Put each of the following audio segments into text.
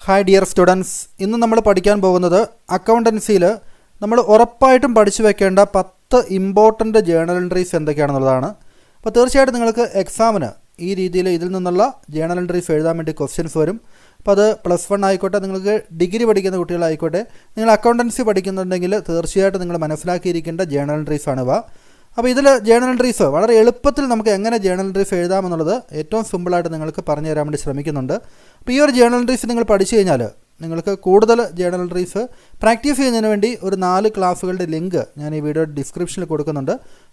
Hi dear students, ഇന്ന് നമ്മൾ പഠിക്കാൻ പോകുന്നത് അക്കൗണ്ടൻസിയിൽ നമ്മൾ ഉറപ്പായിട്ടും പഠിച്ചു വെക്കേണ്ട 10 ഇമ്പോർട്ടൻ്റ് ജേണൽ എൻട്രീസ് എന്തൊക്കെയാണെന്നുള്ളതാണ്. അപ്പോൾ തീർച്ചയായിട്ടും നിങ്ങൾക്ക് എക്സാമിന് ഈ രീതിയിൽ ഇതിൽ നിന്നുള്ള ജേണൽ എൻട്രീസ് എഴുതാൻ വേണ്ടി ക്വസ്റ്റ്യൻസ് വരും. അപ്പോൾ അത് +1 ആയിക്കോട്ടെ, നിങ്ങൾക്ക് ഡിഗ്രി പഠിക്കുന്ന കുട്ടികളായിക്കോട്ടെ, നിങ്ങൾ അക്കൗണ്ടൻസി പഠിക്കുന്നുണ്ടെങ്കിൽ തീർച്ചയായിട്ടും നിങ്ങൾ മനസ്സിലാക്കിയിരിക്കേണ്ട ജേണൽ എൻട്രീസ് ആണിവ. അപ്പോൾ ഇതിൽ ജേണൽ എൻട്രീസ് വളരെ എളുപ്പത്തിൽ നമുക്ക് എങ്ങനെ ജേണൽ എൻട്രീസ് എഴുതാമെന്നുള്ളത് ഏറ്റവും സിമ്പിളായിട്ട് നിങ്ങൾക്ക് പറഞ്ഞു തരാൻ വേണ്ടി ശ്രമിക്കുന്നുണ്ട്. അപ്പോൾ ഈ ഒരു ജേണൽ എൻട്രീസ് നിങ്ങൾ പഠിച്ചു കഴിഞ്ഞാൽ നിങ്ങൾക്ക് കൂടുതൽ ജേണൽ എൻട്രീസ് പ്രാക്ടീസ് ചെയ്യുന്നതിന് വേണ്ടി ഒരു 4 ക്ലാസ്സുകളുടെ ലിങ്ക് ഞാൻ ഈ വീഡിയോ ഡിസ്ക്രിപ്ഷനിൽ കൊടുക്കുന്നുണ്ട്.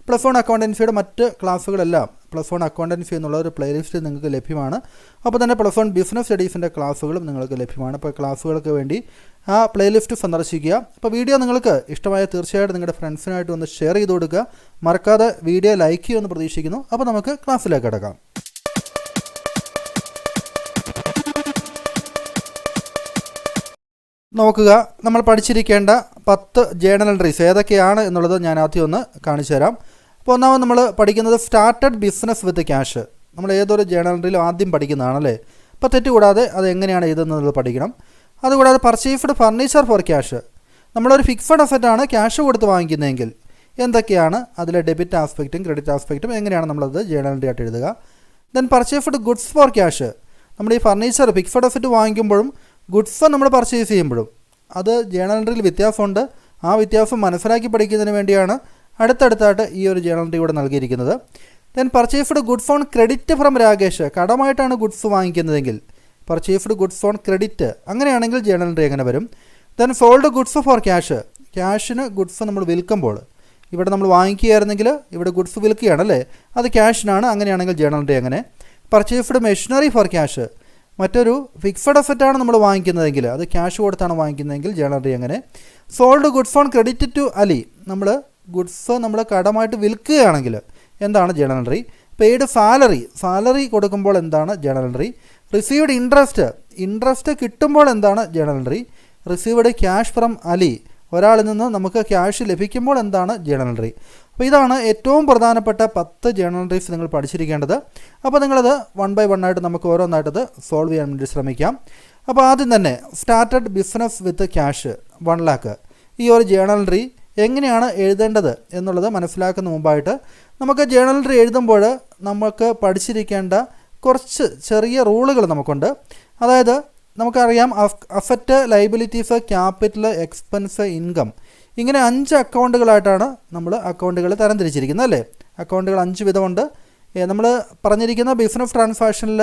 +1 അക്കൗണ്ടൻസിയുടെ മറ്റ് ക്ലാസ്സുകളെല്ലാം +1 അക്കൗണ്ടൻസി എന്നുള്ള ഒരു പ്ലേലിസ്റ്റ് നിങ്ങൾക്ക് ലഭ്യമാണ്. അപ്പോൾ തന്നെ +1 ബിസിനസ് സ്റ്റഡീസിൻ്റെ ക്ലാസ്സുകളും നിങ്ങൾക്ക് ലഭ്യമാണ്. അപ്പോൾ ക്ലാസ്സുകൾക്ക് വേണ്ടി ആ പ്ലേലിസ്റ്റ് സന്ദർശിക്കുക. അപ്പോൾ വീഡിയോ നിങ്ങൾക്ക് ഇഷ്ടമായ തീർച്ചയായിട്ടും നിങ്ങളുടെ ഫ്രണ്ട്സിനായിട്ട് ഒന്ന് ഷെയർ ചെയ്ത് കൊടുക്കുക. മറക്കാതെ വീഡിയോ ലൈക്ക് ചെയ്യുമെന്ന് പ്രതീക്ഷിക്കുന്നു. അപ്പോൾ നമുക്ക് ക്ലാസ്സിലേക്ക് കിടക്കാം. നോക്കുക, നമ്മൾ പഠിച്ചിരിക്കേണ്ട 10 ജേണൽ എൻട്രീസ് ഏതൊക്കെയാണ് എന്നുള്ളത് ഞാൻ ആദ്യം ഒന്ന് കാണിച്ചു തരാം. അപ്പോൾ ഒന്നാമത് നമ്മൾ പഠിക്കുന്നത് സ്റ്റാർട്ടഡ് ബിസിനസ് വിത്ത് ക്യാഷ്. നമ്മൾ ഏതൊരു ജേണൽ എൻട്രിയിലും ആദ്യം പഠിക്കുന്നതാണല്ലേ. അപ്പോൾ തെറ്റുകൂടാതെ അത് എങ്ങനെയാണ് എഴുതുന്നത് പഠിക്കണം. അതുകൂടാതെ പർച്ചേസ്ഡ് ഫർണിച്ചർ ഫോർ ക്യാഷ്. നമ്മളൊരു ഫിക്സഡ് അസറ്റാണ് ക്യാഷ് കൊടുത്ത് വാങ്ങിക്കുന്നതെങ്കിൽ എന്തൊക്കെയാണ് അതിലെ ഡെബിറ്റ് ആസ്പെക്റ്റും ക്രെഡിറ്റ് ആസ്പെക്റ്റും എങ്ങനെയാണ് നമ്മളത് ജേണൽ എൻട്രി ആയിട്ട് എഴുതുക. Then purchased goods for cash. നമ്മൾ ഈ ഫർണിച്ചർ ഫിക്സഡ് അസറ്റ് വാങ്ങിക്കുമ്പോഴും ഗുഡ്സ് നമ്മൾ പർച്ചേസ് ചെയ്യുമ്പോഴും അത് ജേണൽ എൻട്രിയിൽ വ്യത്യാസമുണ്ട്. ആ വ്യത്യാസം മനസ്സിലാക്കി പഠിക്കുന്നതിന് വേണ്ടിയാണ് അടുത്തടുത്തായിട്ട് ഈ ഒരു ജേണൽ എൻട്രി ഇവിടെ നൽകിയിരിക്കുന്നത്. Then purchased goods on credit from Rakesh. കടമായിട്ടാണ് ഗുഡ്സ് വാങ്ങിക്കുന്നതെങ്കിൽ പർച്ചേസ്ഡ് ഗുഡ്സ് ഓൺ ക്രെഡിറ്റ്, അങ്ങനെയാണെങ്കിൽ ജേണൽ എൻട്രി എങ്ങനെ വരും. Then sold goods for cash. ക്യാഷിന് ഗുഡ്സ് നമ്മൾ വിൽക്കുമ്പോൾ ഇവിടെ നമ്മൾ വാങ്ങിക്കുകയായിരുന്നെങ്കിൽ ഇവിടെ ഗുഡ്സ് വിൽക്കുകയാണല്ലേ, അത് ക്യാഷിനാണ്, അങ്ങനെയാണെങ്കിൽ ജേണൽ എൻട്രി എങ്ങനെ. Purchased machinery for cash. മറ്റൊരു ഫിക്സഡ് അസറ്റാണ് നമ്മൾ വാങ്ങിക്കുന്നതെങ്കിൽ അത് ക്യാഷ് കൊടുത്താണ് വാങ്ങിക്കുന്നതെങ്കിൽ ജേണൽ എൻട്രി എങ്ങനെ. Sold goods on credit to Ali. നമ്മൾ ഗുഡ്സ് നമ്മൾ കടമായിട്ട് വിൽക്കുകയാണെങ്കിൽ എന്താണ് ജേണൽ എൻട്രി. പെയ്ഡ് സാലറി കൊടുക്കുമ്പോൾ എന്താണ് ജേണൽ എൻട്രി. റിസീവ്ഡ് ഇൻട്രസ്റ്റ് കിട്ടുമ്പോൾ എന്താണ് journal entry. Received cash from Ali. ഒരാളിൽ നിന്ന് നമുക്ക് ക്യാഷ് ലഭിക്കുമ്പോൾ എന്താണ് ജേണൽ എൻട്രി. അപ്പോൾ ഇതാണ് ഏറ്റവും പ്രധാനപ്പെട്ട 10 ജേണൽ എൻട്രീസ് നിങ്ങൾ പഠിച്ചിരിക്കേണ്ടത്. അപ്പോൾ നിങ്ങളത് 1 by 1 ആയിട്ട് നമുക്ക് ഓരോന്നായിട്ടത് സോൾവ് ചെയ്യാൻ വേണ്ടി ശ്രമിക്കാം. അപ്പോൾ ആദ്യം തന്നെ started business with cash 1 lakh. ഈ ഒരു ജേണൽ എൻട്രി എങ്ങനെയാണ് എഴുതേണ്ടത് എന്നുള്ളത് മനസ്സിലാക്കുന്ന മുമ്പായിട്ട് നമുക്ക് ജേണൽ എൻട്രി എഴുതുമ്പോൾ നമുക്ക് പഠിച്ചിരിക്കേണ്ട കുറച്ച് ചെറിയ റൂളുകൾ നമുക്കുണ്ട്. അതായത് നമുക്കറിയാം asset, liabilities, capital, expense, income, ഇങ്ങനെ 5 അക്കൗണ്ടുകളായിട്ടാണ് നമ്മൾ അക്കൗണ്ടുകൾ തരംതിരിച്ചിരിക്കുന്നത് അല്ലേ. അക്കൗണ്ടുകൾ 5 വിധമുണ്ട്. നമ്മൾ പറഞ്ഞിരിക്കുന്ന ബിസിനസ് ട്രാൻസാക്ഷനിൽ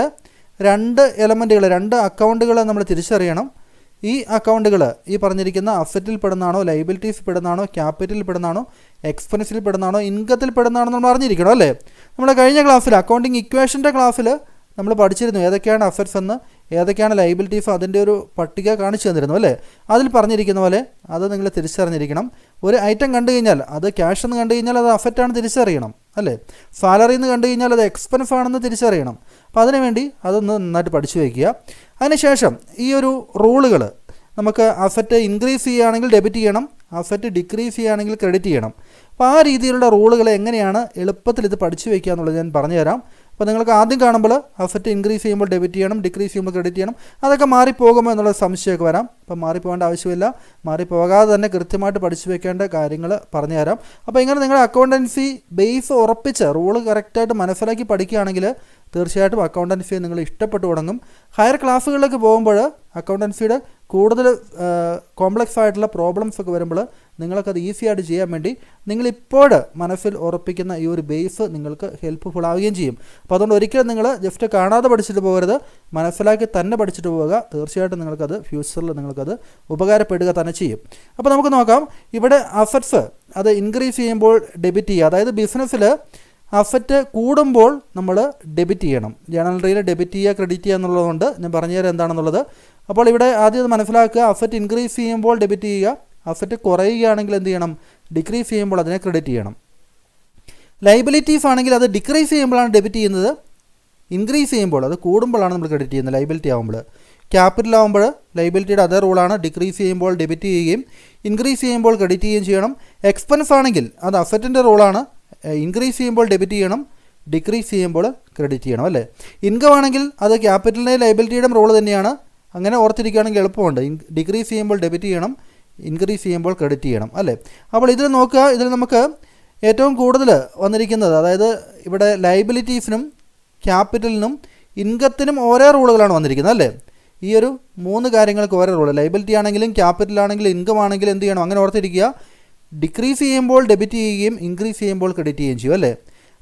2 എലമെൻറ്റുകൾ, 2 അക്കൗണ്ടുകൾ നമ്മൾ തിരിച്ചറിയണം. ഈ അക്കൗണ്ടുകൾ ഈ പറഞ്ഞിരിക്കുന്ന അസറ്റിൽ പെടുന്നതാണോ, ലയബിലിറ്റീസ് പെടുന്നതാണോ, ക്യാപിറ്റലിൽ പെടുന്നതാണോ, എക്സ്പെൻസിൽ പെടുന്നതാണോ, ഇൻകത്തിൽ പെടുന്നതാണോ നമ്മൾ അറിഞ്ഞിരിക്കണം അല്ലേ. നമ്മുടെ കഴിഞ്ഞ ക്ലാസ്സിൽ അക്കൗണ്ടിങ് ഇക്വേഷൻ്റെ ക്ലാസ്സിൽ നമ്മൾ പഠിച്ചിരുന്നു ഏതൊക്കെയാണ് അസറ്റ്സ് എന്ന്, ഏതൊക്കെയാണ് ലയബിലിറ്റീസ്, അതിൻ്റെ ഒരു പട്ടിക കാണിച്ചു തന്നിരുന്നു അല്ലേ. അതിൽ പറഞ്ഞിരിക്കുന്ന പോലെ അത് നിങ്ങൾ തിരിച്ചറിഞ്ഞിരിക്കണം. ഒരു ഐറ്റം കണ്ടു കഴിഞ്ഞാൽ അത് ക്യാഷ് എന്ന് കണ്ടു കഴിഞ്ഞാൽ അത് അസറ്റാണ് തിരിച്ചറിയണം അല്ലേ. സാലറി എന്ന് കണ്ടു കഴിഞ്ഞാൽ അത് എക്സ്പെൻസ് ആണെന്ന് തിരിച്ചറിയണം. അപ്പോൾ അതിനുവേണ്ടി അതൊന്ന് നന്നായിട്ട് പഠിച്ചു വയ്ക്കുക. അതിനുശേഷം ഈ ഒരു റൂളുകൾ നമുക്ക് അസറ്റ് ഇൻക്രീസ് ചെയ്യുകയാണെങ്കിൽ ഡെബിറ്റ് ചെയ്യണം, അസറ്റ് ഡിക്രീസ് ചെയ്യുകയാണെങ്കിൽ ക്രെഡിറ്റ് ചെയ്യണം. അപ്പോൾ ആ രീതിയിലുള്ള റൂളുകൾ എങ്ങനെയാണ് എളുപ്പത്തിൽ ഇത് പഠിച്ചു വയ്ക്കുക എന്നുള്ളത് ഞാൻ പറഞ്ഞുതരാം. അപ്പോൾ നിങ്ങൾക്ക് ആദ്യം കാണുമ്പോൾ അസറ്റ് ഇൻക്രീസ് ചെയ്യുമ്പോൾ ഡെബിറ്റ് ചെയ്യണം, ഡിക്രീസ് ചെയ്യുമ്പോൾ ക്രെഡിറ്റ് ചെയ്യണം, അതൊക്കെ മാറിപ്പോകുമോ എന്നുള്ള സംശയമൊക്കെ വരാം. അപ്പോൾ മാറിപ്പോകേണ്ട ആവശ്യമില്ല. മാറിപ്പോകാതെ തന്നെ കൃത്യമായിട്ട് പഠിച്ചു വെക്കേണ്ട കാര്യങ്ങൾ പറഞ്ഞുതരാം. അപ്പോൾ ഇങ്ങനെ നിങ്ങളുടെ അക്കൗണ്ടൻസി ബേസ് ഉറപ്പിച്ച് റൂള് കറക്റ്റായിട്ട് മനസ്സിലാക്കി പഠിക്കുകയാണെങ്കിൽ തീർച്ചയായിട്ടും അക്കൗണ്ടൻസിയെ നിങ്ങൾ ഇഷ്ടപ്പെട്ടു തുടങ്ങും. ഹയർ ക്ലാസ്സുകളിലേക്ക് പോകുമ്പോൾ അക്കൗണ്ടൻസിയുടെ കൂടുതൽ കോംപ്ലക്സ് ആയിട്ടുള്ള പ്രോബ്ലംസ് ഒക്കെ വരുമ്പോൾ നിങ്ങൾക്കത് ഈസി ആയിട്ട് ചെയ്യാൻ വേണ്ടി നിങ്ങളിപ്പോൾ മനസ്സിൽ ഉറപ്പിക്കുന്ന ഈ ഒരു ബേസ് നിങ്ങൾക്ക് ഹെൽപ്പ്ഫുൾ ആവുകയും ചെയ്യും. അപ്പോൾ അതുകൊണ്ട് ഒരിക്കലും നിങ്ങൾ ജസ്റ്റ് കാണാതെ പഠിച്ചിട്ട് പോകരുത്, മനസ്സിലാക്കി തന്നെ പഠിച്ചിട്ട് പോവുക. തീർച്ചയായിട്ടും നിങ്ങൾക്കത് ഫ്യൂച്ചറിൽ നിങ്ങൾക്കത് ഉപകാരപ്പെടുക തന്നെ ചെയ്യും. അപ്പോൾ നമുക്ക് നോക്കാം. ഇവിടെ അസറ്റ്സ് അത് ഇൻക്രീസ് ചെയ്യുമ്പോൾ ഡെബിറ്റ് ചെയ്യുക. അതായത് ബിസിനസ്സിൽ അസറ്റ് കൂടുമ്പോൾ നമ്മൾ ഡെബിറ്റ് ചെയ്യണം. ജേണൽ എൻട്രിയിൽ ഡെബിറ്റ് ചെയ്യുക, ക്രെഡിറ്റ് ചെയ്യുക എന്നുള്ളതുകൊണ്ട് ഞാൻ പറഞ്ഞുതരാം എന്താണെന്നുള്ളത്. അപ്പോൾ ഇവിടെ ആദ്യം മനസ്സിലാക്കുക, അസറ്റ് ഇൻക്രീസ് ചെയ്യുമ്പോൾ ഡെബിറ്റ് ചെയ്യുക, അസറ്റ് കുറയുകയാണെങ്കിൽ എന്ത് ചെയ്യണം, ഡിക്രീസ് ചെയ്യുമ്പോൾ അതിനെ ക്രെഡിറ്റ് ചെയ്യണം. ലയബിലിറ്റീസ് ആണെങ്കിൽ അത് ഡിക്രീസ് ചെയ്യുമ്പോഴാണ് ഡെബിറ്റ് ചെയ്യുന്നത്, ഇൻക്രീസ് ചെയ്യുമ്പോൾ അത് കൂടുമ്പോഴാണ് നമ്മൾ ക്രെഡിറ്റ് ചെയ്യുന്നത് ലയബിലിറ്റി ആകുമ്പോൾ. ക്യാപിറ്റൽ ആകുമ്പോൾ ലയബിലിറ്റിയുടെ അതേ റൂളാണ്, ഡിക്രീസ് ചെയ്യുമ്പോൾ ഡെബിറ്റ് ചെയ്യുകയും ഇൻക്രീസ് ചെയ്യുമ്പോൾ ക്രെഡിറ്റ് ചെയ്യുകയും ചെയ്യണം. എക്സ്പെൻസ് ആണെങ്കിൽ അത് അസറ്റിൻ്റെ റൂളാണ്, ഇൻക്രീസ് ചെയ്യുമ്പോൾ ഡെബിറ്റ് ചെയ്യണം, ഡിക്രീസ് ചെയ്യുമ്പോൾ ക്രെഡിറ്റ് ചെയ്യണം അല്ലേ. ഇൻകം ആണെങ്കിൽ അത് ക്യാപിറ്റലിൻ്റെ ലയബിലിറ്റിയുടെ റോൾ തന്നെയാണ്, അങ്ങനെ ഓർത്തിരിക്കുകയാണെങ്കിൽ എളുപ്പമുണ്ട്. ഡിക്രീസ് ചെയ്യുമ്പോൾ ഡെബിറ്റ് ചെയ്യണം, ഇൻക്രീസ് ചെയ്യുമ്പോൾ ക്രെഡിറ്റ് ചെയ്യണം അല്ലേ. അപ്പോൾ ഇതിൽ നോക്കുക, ഇതിൽ നമുക്ക് ഏറ്റവും കൂടുതൽ വന്നിരിക്കുന്നത്, അതായത് ഇവിടെ ലയബിലിറ്റീസിനും ക്യാപിറ്റലിനും ഇൻകത്തിനും ഓരോ റൂളുകളാണ് വന്നിരിക്കുന്നത് അല്ലേ. ഈ ഒരു 3 കാര്യങ്ങൾക്ക് ഓരോ റൂൾ. ലയബിലിറ്റി ആണെങ്കിലും ക്യാപിറ്റൽ ആണെങ്കിലും ഇൻകം ആണെങ്കിലും എന്ത് ചെയ്യണം, അങ്ങനെ ഓർത്തിരിക്കുക, ഡിക്രീസ് ചെയ്യുമ്പോൾ ഡെബിറ്റ് ചെയ്യുകയും ഇൻക്രീസ് ചെയ്യുമ്പോൾ ക്രെഡിറ്റ് ചെയ്യുകയും ചെയ്യും അല്ലേ.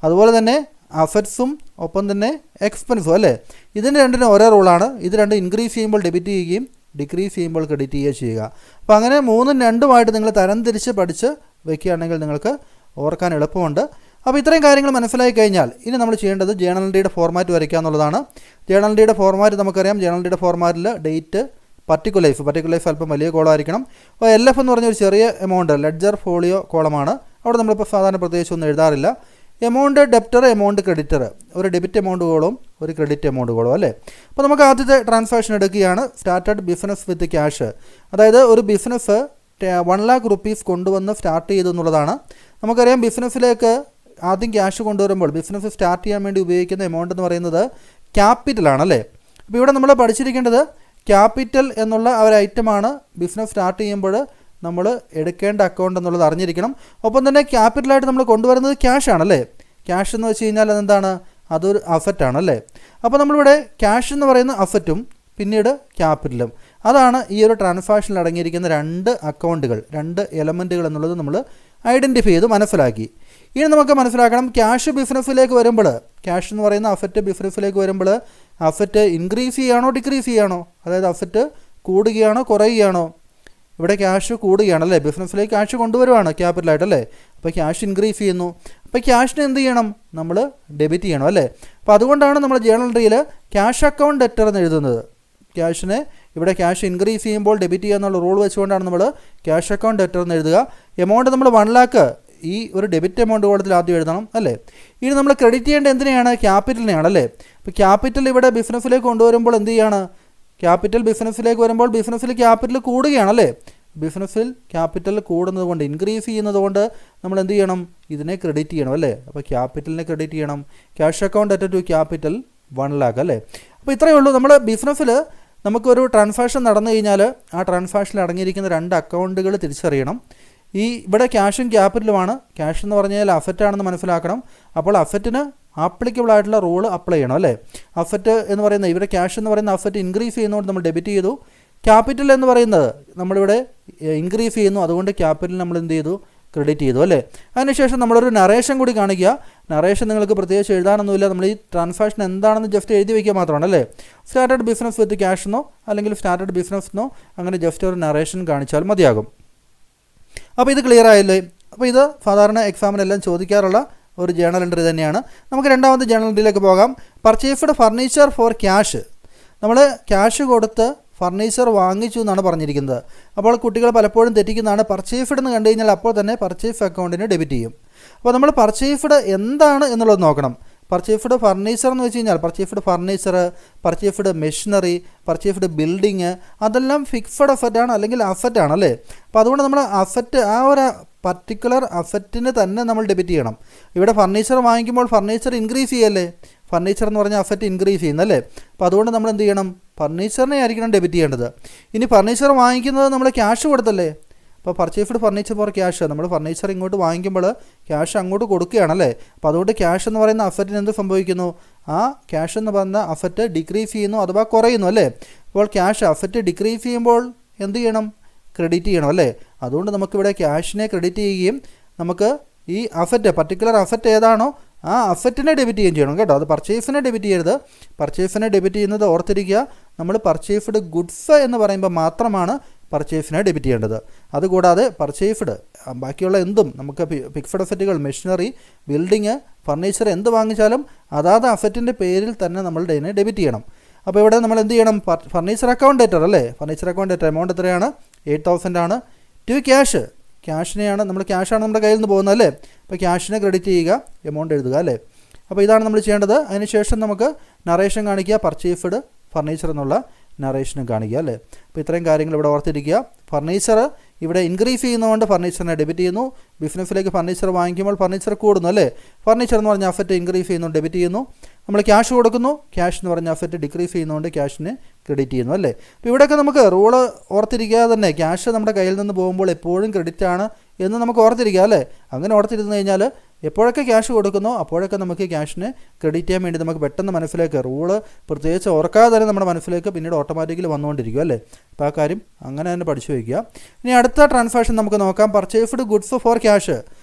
അതുപോലെ തന്നെ അസറ്റ്സും ഒപ്പം തന്നെ എക്സ്പെൻസും അല്ലേ. ഇതിന് രണ്ടിനും ഓരോ റൂളാണ്. ഇത് രണ്ടും ഇൻക്രീസ് ചെയ്യുമ്പോൾ ഡെബിറ്റ് ചെയ്യുകയും ഡിക്രീസ് ചെയ്യുമ്പോൾ ക്രെഡിറ്റ് ചെയ്യുക ചെയ്യുക. അപ്പോൾ അങ്ങനെ 3ഉം 2ഉമായിട്ട് നിങ്ങൾ തരംതിരിച്ച് പഠിച്ച് വയ്ക്കുകയാണെങ്കിൽ നിങ്ങൾക്ക് ഓർക്കാൻ എളുപ്പമുണ്ട്. അപ്പോൾ ഇത്രയും കാര്യങ്ങൾ മനസ്സിലായി കഴിഞ്ഞാൽ ഇനി നമ്മൾ ചെയ്യേണ്ടത് ജേണൽ എൻട്രിയുടെ ഫോർമാറ്റ് വരയ്ക്കുക എന്നുള്ളതാണ്. ജേണൽ എൻട്രിയുടെ ഫോർമാറ്റ് നമുക്കറിയാം. ജേണൽ എൻട്രിയുടെ ഫോർമാറ്റിൽ ഡേറ്റ്, പർട്ടിക്കുലൈഫ് അല്പം വലിയ കോളമായിരിക്കണം. അപ്പോൾ LF എന്ന് പറഞ്ഞൊരു ചെറിയ എമൗണ്ട് ലെഡ്ജർ ഫോളിയോ കോളമാണ്. അവിടെ നമ്മളിപ്പോൾ സാധാരണ പ്രത്യേകിച്ച് ഒന്നും എഴുതാറില്ല. എമൗണ്ട് ഡെപ്റ്റർ, എമൗണ്ട് ക്രെഡിറ്റർ, ഒരു ഡെബിറ്റ് എമൗണ്ട് കോളും ഒരു ക്രെഡിറ്റ് എമൗണ്ട് കോളും അല്ലേ. അപ്പോൾ നമുക്ക് ആദ്യത്തെ ട്രാൻസാക്ഷൻ എടുക്കുകയാണ്. Started business with cash. അതായത് ഒരു ബിസിനസ് 1 lakh rupees കൊണ്ടുവന്ന് സ്റ്റാർട്ട് ചെയ്തു എന്നുള്ളതാണ്. നമുക്കറിയാം ബിസിനസ്സിലേക്ക് ആദ്യം ക്യാഷ് കൊണ്ടുവരുമ്പോൾ ബിസിനസ് സ്റ്റാർട്ട് ചെയ്യാൻ വേണ്ടി ഉപയോഗിക്കുന്ന എമൗണ്ട് എന്ന് പറയുന്നത് ക്യാപിറ്റലാണ് അല്ലേ. അപ്പോൾ ഇവിടെ നമ്മൾ പഠിച്ചിരിക്കേണ്ടത് ക്യാപിറ്റൽ എന്നുള്ള ഒരു ഐറ്റമാണ് ബിസിനസ് സ്റ്റാർട്ട് ചെയ്യുമ്പോൾ നമ്മൾ എടുക്കേണ്ട അക്കൗണ്ട് എന്നുള്ളത് അറിഞ്ഞിരിക്കണം. ഒപ്പം തന്നെ ക്യാപിറ്റലായിട്ട് നമ്മൾ കൊണ്ടുവരുന്നത് ക്യാഷ് ആണല്ലേ. ക്യാഷ് എന്ന് വെച്ച് കഴിഞ്ഞാൽ അതെന്താണ്, അതൊരു അസറ്റാണ് അല്ലേ. അപ്പോൾ നമ്മളിവിടെ ക്യാഷ് എന്ന് പറയുന്ന അസറ്റും പിന്നീട് ക്യാപിറ്റലും, അതാണ് ഈ ഒരു ട്രാൻസാക്ഷനിൽ അടങ്ങിയിരിക്കുന്ന 2 അക്കൗണ്ടുകൾ, 2 എലമെൻറ്റുകൾ എന്നുള്ളത് നമ്മൾ ഐഡൻറ്റിഫൈ ചെയ്ത് മനസ്സിലാക്കി. ഇനി നമുക്ക് മനസ്സിലാക്കണം, ക്യാഷ് ബിസിനസ്സിലേക്ക് വരുമ്പോൾ, ക്യാഷ് എന്ന് പറയുന്ന അസറ്റ് ബിസിനസ്സിലേക്ക് വരുമ്പോൾ അസറ്റ് ഇൻക്രീസ് ചെയ്യുകയാണോ ഡിക്രീസ് ചെയ്യുകയാണോ, അതായത് അസറ്റ് കൂടുകയാണോ കുറയുകയാണോ. ഇവിടെ ക്യാഷ് കൂടുകയാണ് അല്ലേ, ബിസിനസ്സിലേക്ക് ക്യാഷ് കൊണ്ടുവരുവാണ് ക്യാപിറ്റലായിട്ടല്ലേ. അപ്പോൾ ക്യാഷ് ഇൻക്രീസ് ചെയ്യുന്നു. അപ്പോൾ ക്യാഷിന് എന്ത് ചെയ്യണം, നമ്മൾ ഡെബിറ്റ് ചെയ്യണം അല്ലേ. അപ്പോൾ അതുകൊണ്ടാണ് നമ്മൾ ജേണൽ എൻട്രിയിൽ ക്യാഷ് അക്കൗണ്ട് ഡെറ്റർ എന്ന് എഴുതുന്നത്. ക്യാഷിനെ ഇവിടെ ക്യാഷ് ഇൻക്രീസ് ചെയ്യുമ്പോൾ ഡെബിറ്റ് ചെയ്യുക എന്നുള്ള റൂൾ വെച്ചുകൊണ്ടാണ് നമ്മൾ ക്യാഷ് അക്കൗണ്ട് ഡെറ്റർ എന്ന് എഴുതുക. എമൗണ്ട് നമ്മൾ 1 lakh ഈ ഒരു ഡെബിറ്റ് എമൗണ്ട് കോളത്തിൽ ആദ്യം എഴുതണം അല്ലേ. ഇനി നമ്മൾ ക്രെഡിറ്റ് ചെയ്യേണ്ട എന്തിനെയാണ്, ക്യാപിറ്റലിനെയാണ് അല്ലേ. അപ്പോൾ ക്യാപിറ്റൽ ഇവിടെ ബിസിനസ്സിലേക്ക് കൊണ്ടുവരുമ്പോൾ എന്ത് ചെയ്യാണ്, ക്യാപിറ്റൽ ബിസിനസ്സിലേക്ക് വരുമ്പോൾ ബിസിനസ്സിൽ ക്യാപിറ്റൽ കൂടുകയാണല്ലേ. ബിസിനസ്സിൽ ക്യാപിറ്റൽ കൂടുന്നത് കൊണ്ട്, ഇൻക്രീസ് ചെയ്യുന്നത് കൊണ്ട് നമ്മൾ എന്ത് ചെയ്യണം, ഇതിനെ ക്രെഡിറ്റ് ചെയ്യണം അല്ലേ. അപ്പോൾ ക്യാപിറ്റലിനെ ക്രെഡിറ്റ് ചെയ്യണം. Cash account debtor to capital 1 lakh അല്ലേ. അപ്പോൾ ഇത്രയേ ഉള്ളൂ. നമ്മൾ ബിസിനസ്സിൽ നമുക്കൊരു ട്രാൻസാക്ഷൻ നടന്നു കഴിഞ്ഞാൽ ആ ട്രാൻസാക്ഷനിൽ അടങ്ങിയിരിക്കുന്ന 2 അക്കൗണ്ടുകൾ തിരിച്ചറിയണം. ഇവിടെ ക്യാഷും ക്യാപിറ്റലുമാണ്. ക്യാഷ് എന്ന് പറഞ്ഞാൽ അസറ്റാണെന്ന് മനസ്സിലാക്കണം. അപ്പോൾ അസറ്റിന് ആപ്ലിക്കബിൾ ആയിട്ടുള്ള റൂൾ അപ്ലൈ ചെയ്യണം അല്ലേ. അസറ്റ് എന്ന് പറയുന്നത്, ഇവിടെ ക്യാഷ് എന്ന് പറയുന്ന അസറ്റ് ഇൻക്രീസ് ചെയ്യുന്നതുകൊണ്ട് നമ്മൾ ഡെബിറ്റ് ചെയ്തു. ക്യാപിറ്റൽ എന്ന് പറയുന്നത് നമ്മളിവിടെ ഇൻക്രീസ് ചെയ്യുന്നു, അതുകൊണ്ട് ക്യാപിറ്റൽ നമ്മൾ എന്ത് ചെയ്തു, ക്രെഡിറ്റ് ചെയ്തു അല്ലേ. അതിനുശേഷം നമ്മളൊരു നറേഷൻ കൂടി കാണിക്കുക. നറേഷൻ നിങ്ങൾക്ക് പ്രത്യേകിച്ച് എഴുതാനൊന്നുമില്ല, നമ്മൾ ഈ ട്രാൻസാക്ഷൻ എന്താണെന്ന് ജസ്റ്റ് എഴുതി വയ്ക്കുക മാത്രമാണ് അല്ലേ. സ്റ്റാർട്ടഡ് ബിസിനസ് വിത്ത് ക്യാഷ് എന്നോ അല്ലെങ്കിൽ സ്റ്റാർട്ടഡ് ബിസിനസ് എന്നോ അങ്ങനെ ജസ്റ്റ് ഒരു നറേഷൻ കാണിച്ചാൽ മതിയാകും. അപ്പോൾ ഇത് ക്ലിയർ ആയല്ലേ. അപ്പോൾ ഇത് സാധാരണ എക്സാമിനെല്ലാം ചോദിക്കാറുള്ള ഒരു ജേണൽ എൻട്രി തന്നെയാണ്. നമുക്ക് രണ്ടാമത്തെ ജേണൽ എൻട്രിയിലേക്ക് പോകാം. Purchased furniture for cash. നമ്മൾ ക്യാഷ് കൊടുത്ത് ഫർണിച്ചർ വാങ്ങിച്ചു എന്നാണ് പറഞ്ഞിരിക്കുന്നത്. അപ്പോൾ കുട്ടികൾ പലപ്പോഴും തെറ്റിക്കുന്നതാണ്. പർച്ചേസ്ഡ് എന്ന് കണ്ടു കഴിഞ്ഞാൽ അപ്പോൾ തന്നെ പർച്ചേസ് അക്കൗണ്ടിന് ഡെബിറ്റ് ചെയ്യും. അപ്പോൾ നമ്മൾ പർച്ചേസ്ഡ് എന്താണ് എന്നുള്ളത് നോക്കണം. പർച്ചേസ്ഡ് ഫർണിച്ചർ എന്ന് വെച്ച് കഴിഞ്ഞാൽ purchased furniture, purchased machinery, purchased building, അതെല്ലാം ഫിക്സഡ് അസറ്റാണ് അല്ലെങ്കിൽ അസറ്റാണ് അല്ലേ. അപ്പോൾ അതുകൊണ്ട് നമ്മൾ അസറ്റ്, ആ ഒരു പർട്ടിക്കുലർ അസറ്റിന് തന്നെ നമ്മൾ ഡെബിറ്റ് ചെയ്യണം. ഇവിടെ ഫർണിച്ചർ വാങ്ങിക്കുമ്പോൾ ഫർണിച്ചർ ഇൻക്രീസ് ചെയ്യല്ലേ, ഫർണിച്ചർ എന്ന് പറഞ്ഞാൽ അസറ്റ് ഇൻക്രീസ് ചെയ്യുന്നല്ലേ. അപ്പോൾ അതുകൊണ്ട് നമ്മൾ എന്ത് ചെയ്യണം, ഫർണിച്ചറിനെ ആയിരിക്കണം ഡെബിറ്റ് ചെയ്യേണ്ടത്. ഇനി ഫർണിച്ചർ വാങ്ങിക്കുന്നത് നമ്മൾ ക്യാഷ് കൊടുത്തല്ലേ. അപ്പോൾ പർച്ചേസ്ഡ് ഫർണിച്ചർ ഫോർ ക്യാഷ്, നമ്മൾ ഫർണിച്ചർ ഇങ്ങോട്ട് വാങ്ങിക്കുമ്പോൾ ക്യാഷ് അങ്ങോട്ട് കൊടുക്കുകയാണല്ലേ. അപ്പോൾ അതുകൊണ്ട് ക്യാഷ് എന്ന് പറയുന്ന അസറ്റിന് എന്ത് സംഭവിക്കുന്നു, ആ ക്യാഷ് എന്ന് പറയുന്ന അസറ്റ് ഡിക്രീസ് ചെയ്യുന്നു അഥവാ കുറയുന്നു അല്ലേ. അപ്പോൾ ക്യാഷ് അസറ്റ് ഡിക്രീസ് ചെയ്യുമ്പോൾ എന്ത് ചെയ്യണം, ക്രെഡിറ്റ് ചെയ്യണം അല്ലേ. അതുകൊണ്ട് നമുക്കിവിടെ ക്യാഷിനെ ക്രെഡിറ്റ് ചെയ്യുകയും നമുക്ക് ഈ അസറ്റ്, പർട്ടിക്കുലർ അസറ്റ് ഏതാണോ ആ അസറ്റിനെ ഡെബിറ്റ് ചെയ്യുകയും ചെയ്യണം കേട്ടോ. അത് പർച്ചേസിനെ ഡെബിറ്റ് ചെയ്യരുത്. പർച്ചേസിനെ ഡെബിറ്റ് ചെയ്യുന്നത് ഓർത്തിരിക്കുക, നമ്മൾ പർച്ചേസ്ഡ് ഗുഡ്സ് എന്ന് പറയുമ്പോൾ മാത്രമാണ് പർച്ചേസിനെ ഡെബിറ്റ് ചെയ്യേണ്ടത്. അതുകൂടാതെ പർച്ചേസ്ഡ് ബാക്കിയുള്ള എന്തും, നമുക്ക് ഫിക്സഡ് അസറ്റുകൾ, മെഷീനറി, ബിൽഡിങ്, ഫർണിച്ചർ എന്ത് വാങ്ങിച്ചാലും അതാത് അസറ്റിൻ്റെ പേരിൽ തന്നെ നമ്മൾ ഇതിനെ ഡെബിറ്റ് ചെയ്യണം. അപ്പോൾ ഇവിടെ നമ്മൾ എന്ത് ചെയ്യണം, ഫർണിച്ചർ അക്കൗണ്ട് ഡെറ്റർ അല്ലേ. ഫർണിച്ചർ അക്കൗണ്ട് ഡെറ്റർ എമൗണ്ട് എത്രയാണ്, 8,000 ആണ്. ടു ക്യാഷ്, ക്യാഷിനെയാണ് നമ്മൾ, ക്യാഷാണ് നമ്മുടെ കയ്യിൽ നിന്ന് പോകുന്നത് അല്ലേ. അപ്പോൾ ക്യാഷിനെ ക്രെഡിറ്റ് ചെയ്യുക, എമൗണ്ട് എഴുതുക അല്ലേ. അപ്പോൾ ഇതാണ് നമ്മൾ ചെയ്യേണ്ടത്. അതിനുശേഷം നമുക്ക് നറേഷൻ കാണിക്കുക, പർച്ചേസ്ഡ് ഫർണിച്ചർ എന്നുള്ള നറേഷനും കാണിക്കുക അല്ലേ. അപ്പോൾ ഇത്രയും കാര്യങ്ങൾ ഇവിടെ ഓർത്തിരിക്കുക. ഫർണിച്ചർ ഇവിടെ ഇൻക്രീസ് ചെയ്യുന്നതുകൊണ്ട് ഫർണിച്ചറിനെ ഡെബിറ്റ് ചെയ്യുന്നു. ബിസിനസ്സിലേക്ക് ഫർണിച്ചർ വാങ്ങിക്കുമ്പോൾ ഫർണിച്ചർ കൂടുന്നു അല്ലേ. ഫർണിച്ചർ എന്ന് പറഞ്ഞ അസറ്റ് ഇൻക്രീസ് ചെയ്യുന്നു, ഡെബിറ്റ് ചെയ്യുന്നു. നമ്മൾ ക്യാഷ് കൊടുക്കുന്നു, ക്യാഷ് എന്ന് പറഞ്ഞ അസറ്റ് ഡിക്രീസ് ചെയ്യുന്നതുകൊണ്ട് ക്യാഷിനെ ക്രെഡിറ്റ് ചെയ്യുന്നു അല്ലേ. അപ്പോൾ ഇവിടെയൊക്കെ നമുക്ക് റൂള് ഓർത്തിരിക്കാതെ തന്നെ ക്യാഷ് നമ്മുടെ കയ്യിൽ നിന്ന് പോകുമ്പോൾ എപ്പോഴും ക്രെഡിറ്റ് ആണ് എന്ന് നമുക്ക് ഓർത്തിരിക്കുക അല്ലേ. അങ്ങനെ ഓർത്തിരുന്ന് കഴിഞ്ഞാൽ എപ്പോഴൊക്കെ ക്യാഷ് കൊടുക്കുന്നോ അപ്പോഴൊക്കെ നമുക്ക് ക്യാഷിനെ ക്രെഡിറ്റ് ചെയ്യാൻ വേണ്ടി നമുക്ക് പെട്ടെന്ന് മനസ്സിലേക്ക് റൂള് പ്രത്യേകിച്ച് ഓർക്കാതെ തന്നെ നമ്മുടെ മനസ്സിലേക്ക് പിന്നീട് ഓട്ടോമാറ്റിക്കലി വന്നുകൊണ്ടിരിക്കും അല്ലേ. അപ്പോൾ ആ കാര്യം അങ്ങനെ തന്നെ പഠിച്ചു വയ്ക്കുക. ഇനി അടുത്ത ട്രാൻസാക്ഷൻ നമുക്ക് നോക്കാം. Purchased goods for cash.